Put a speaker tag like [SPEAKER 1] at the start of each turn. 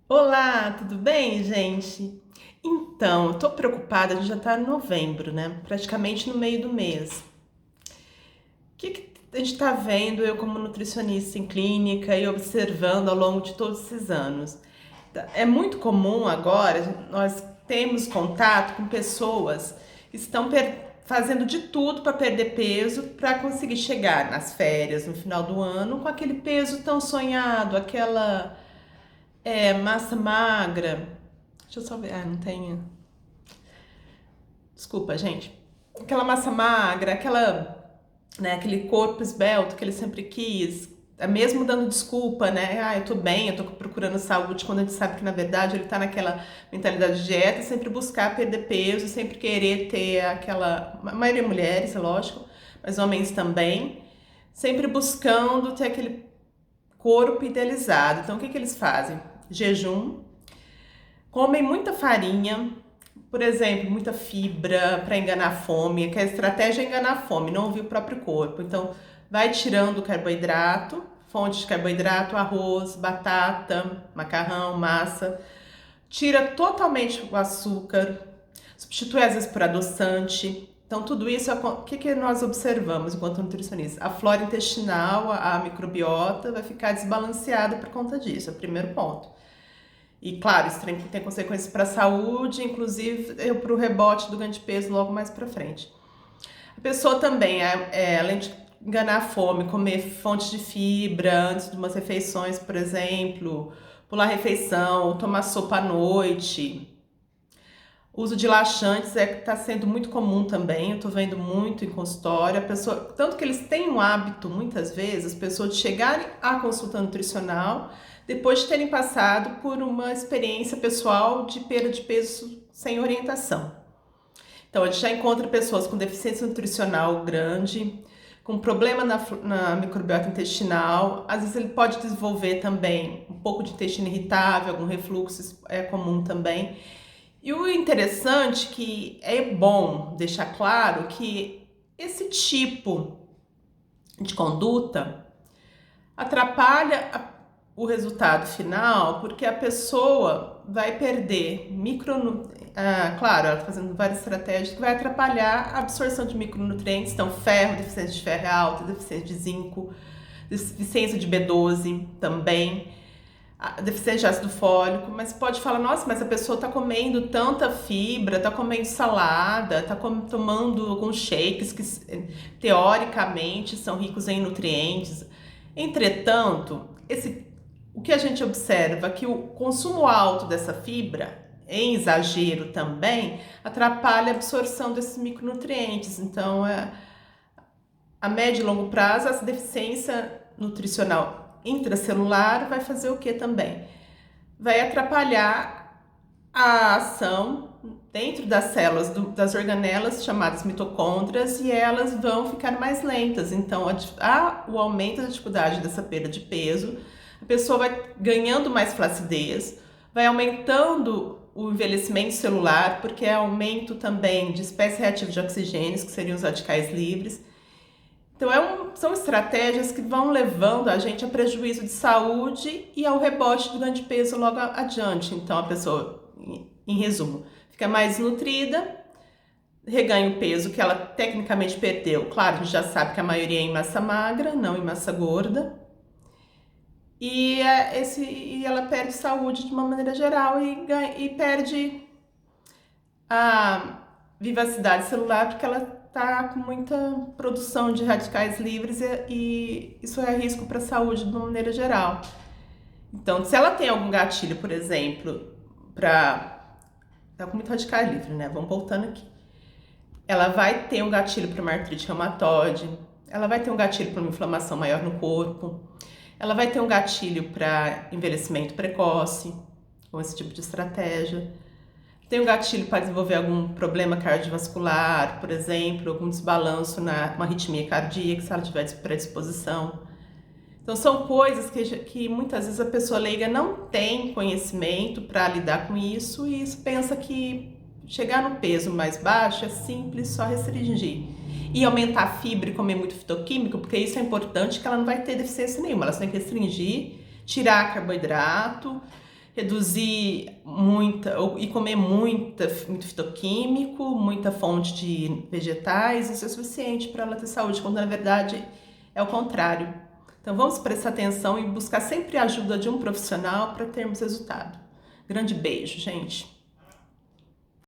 [SPEAKER 1] Olá, tudo bem, gente? Então, eu tô preocupada, a gente já tá em novembro, né? Praticamente no meio do mês. O que a gente tá vendo, eu como nutricionista em clínica e observando ao longo de todos esses anos? É muito comum agora, nós temos contato com pessoas que estão fazendo de tudo para perder peso, para conseguir chegar nas férias, no final do ano, com aquele peso tão sonhado, aquela massa magra. Deixa eu só ver. Ah, não tem. Desculpa, gente. Aquela massa magra, aquele corpo esbelto que ele sempre quis. É mesmo dando desculpa, né? Ah, eu tô bem, eu tô procurando saúde, quando a gente sabe que na verdade ele tá naquela mentalidade de dieta, sempre buscar perder peso, sempre querer ter aquela. A maioria mulheres, é lógico, mas homens também, sempre buscando ter aquele corpo idealizado. Então, o que eles fazem? Jejum, comem muita farinha, por exemplo, muita fibra para enganar a fome, que a estratégia é enganar a fome, não ouvir o próprio corpo. Então, vai tirando o carboidrato, fonte de carboidrato, arroz, batata, macarrão, massa. Tira totalmente o açúcar, substitui às vezes por adoçante. Então, tudo isso, o que nós observamos enquanto nutricionistas? A flora intestinal, a microbiota vai ficar desbalanceada por conta disso, é o primeiro ponto. E claro, isso tem consequências para a saúde, inclusive para o rebote do ganho de peso logo mais para frente. A pessoa também, além de enganar a fome, comer fontes de fibra antes de umas refeições, por exemplo, pular refeição, tomar sopa à noite. O uso de laxantes está sendo muito comum também, eu estou vendo muito em consultório. Tanto que eles têm um hábito, muitas vezes, as pessoas de chegarem à consulta nutricional depois de terem passado por uma experiência pessoal de perda de peso sem orientação. Então, a gente já encontra pessoas com deficiência nutricional grande, com problema na microbiota intestinal. Às vezes ele pode desenvolver também um pouco de intestino irritável, algum refluxo, é comum também. E o interessante que é bom deixar claro que esse tipo de conduta atrapalha o resultado final, porque a pessoa vai perder claro, ela está fazendo várias estratégias que vai atrapalhar a absorção de micronutrientes, então ferro, deficiência de ferro é alta, deficiência de zinco, deficiência de B12 também, a deficiência de ácido fólico. Mas pode falar, nossa, mas a pessoa está comendo tanta fibra, está comendo salada, está tomando alguns shakes que teoricamente são ricos em nutrientes. Entretanto, o que a gente observa é que o consumo alto dessa fibra, em exagero também, atrapalha a absorção desses micronutrientes. Então, a médio e longo prazo, essa deficiência nutricional intracelular vai fazer o que também? Vai atrapalhar a ação dentro das células das organelas chamadas mitocôndrias, e elas vão ficar mais lentas. Então, o aumento da dificuldade dessa perda de peso, a pessoa vai ganhando mais flacidez, vai aumentando o envelhecimento celular, porque é aumento também de espécie reativa de oxigênios, que seriam os radicais livres. Então, são estratégias que vão levando a gente a prejuízo de saúde e ao rebote do ganho de peso logo adiante. Então, a pessoa, em resumo, fica mais nutrida, reganha o peso que ela tecnicamente perdeu. Claro, a gente já sabe que a maioria é em massa magra, não em massa gorda. E ela perde saúde de uma maneira geral e perde a vivacidade celular, porque ela está com muita produção de radicais livres e isso é risco para a saúde de uma maneira geral. Então, se ela tem algum gatilho, por exemplo, tá com muito radical livre, né? Vamos voltando aqui. Ela vai ter um gatilho para uma artrite reumatoide, ela vai ter um gatilho para uma inflamação maior no corpo, ela vai ter um gatilho para envelhecimento precoce, com esse tipo de estratégia. Tem um gatilho para desenvolver algum problema cardiovascular, por exemplo, algum desbalanço uma arritmia cardíaca, se ela tiver predisposição. Então, são coisas que muitas vezes a pessoa leiga não tem conhecimento para lidar com isso e pensa que chegar no peso mais baixo é simples, só restringir. E aumentar a fibra e comer muito fitoquímico, porque isso é importante, que ela não vai ter deficiência nenhuma. Ela tem que restringir, tirar carboidrato, reduzir e comer muito fitoquímico, muita fonte de vegetais, isso é suficiente para ela ter saúde, quando na verdade é o contrário. Então vamos prestar atenção e buscar sempre a ajuda de um profissional para termos resultado. Grande beijo, gente!